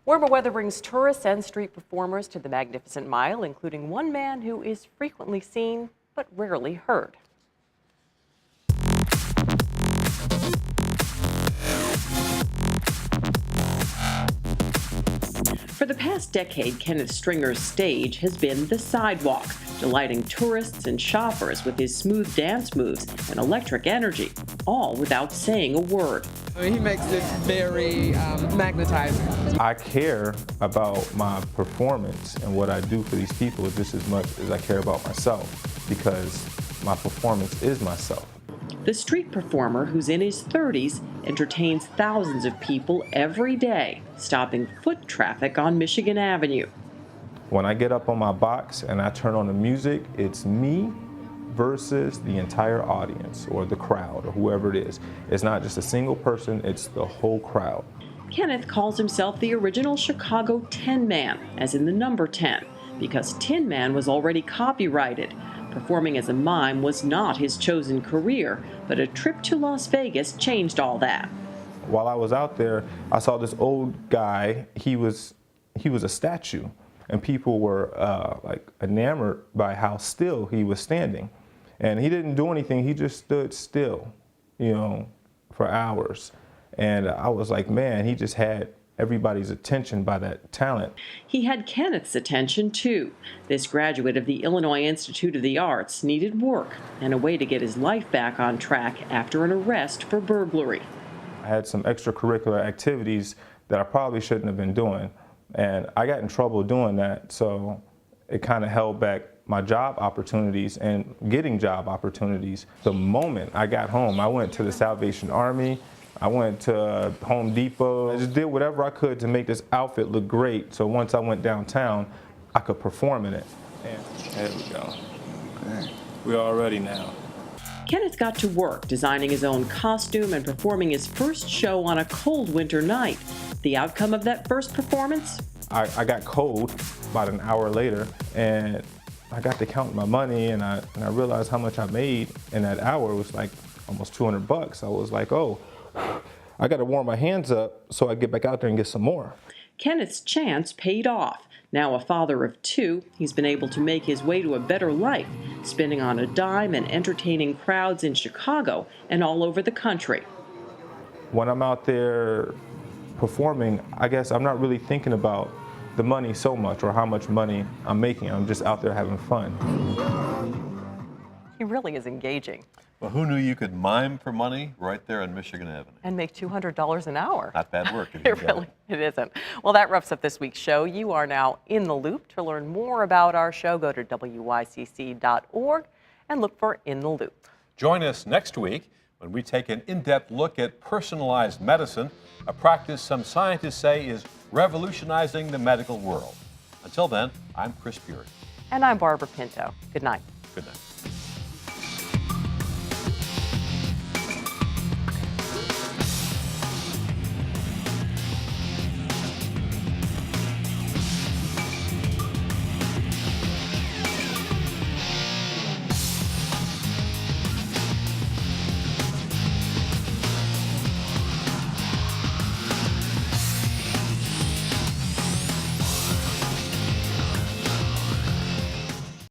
Warmer weather brings tourists and street performers to the Magnificent Mile, including one man who is frequently seen but rarely heard. For the past decade, Kenneth Stringer's stage has been the sidewalk, delighting tourists and shoppers with his smooth dance moves and electric energy, all without saying a word. He makes it very magnetizing. I care about my performance and what I do for these people just as much as I care about myself, because my performance is myself. The street performer, who's in his 30s, entertains thousands of people every day, stopping foot traffic on Michigan Avenue. When I get up on my box and I turn on the music, it's me versus the entire audience or the crowd or whoever it is. It's not just a single person, it's the whole crowd. Kenneth calls himself the original Chicago Tin Man, as in the number 10, because Tin Man was already copyrighted. Performing as a mime was not his chosen career, but a trip to Las Vegas changed all that. While I was out there, I saw this old guy. He was a statue, and people were like enamored by how still he was standing. And he didn't do anything. He just stood still, for hours. And I was like, man, he just had everybody's attention by that talent. He had Kenneth's attention, too. This graduate of the Illinois Institute of the Arts needed work and a way to get his life back on track after an arrest for burglary. I had some extracurricular activities that I probably shouldn't have been doing, and I got in trouble doing that, so it kind of held back my job opportunities and getting job opportunities. The moment I got home, I went to the Salvation Army, I went to Home Depot. I just did whatever I could to make this outfit look great, so once I went downtown, I could perform in it. And there we go. Okay. We're all ready now. Kenneth got to work designing his own costume and performing his first show on a cold winter night. The outcome of that first performance? I got cold about an hour later, and I got to count my money, and I realized how much I made in that hour. It was like almost $200. I was like, oh, I got to warm my hands up so I get back out there and get some more. Kenneth's chance paid off. Now a father of 2, he's been able to make his way to a better life, spending on a dime and entertaining crowds in Chicago and all over the country. When I'm out there performing, I guess I'm not really thinking about the money so much or how much money I'm making. I'm just out there having fun. He really is engaging. Well, who knew you could mime for money right there on Michigan Avenue? And make $200 an hour. Not bad work. It isn't. Well, that wraps up this week's show. You are now in the loop. To learn more about our show, go to wycc.org and look for In the Loop. Join us next week when we take an in-depth look at personalized medicine, a practice some scientists say is revolutionizing the medical world. Until then, I'm Chris Peary. And I'm Barbara Pinto. Good night. Good night.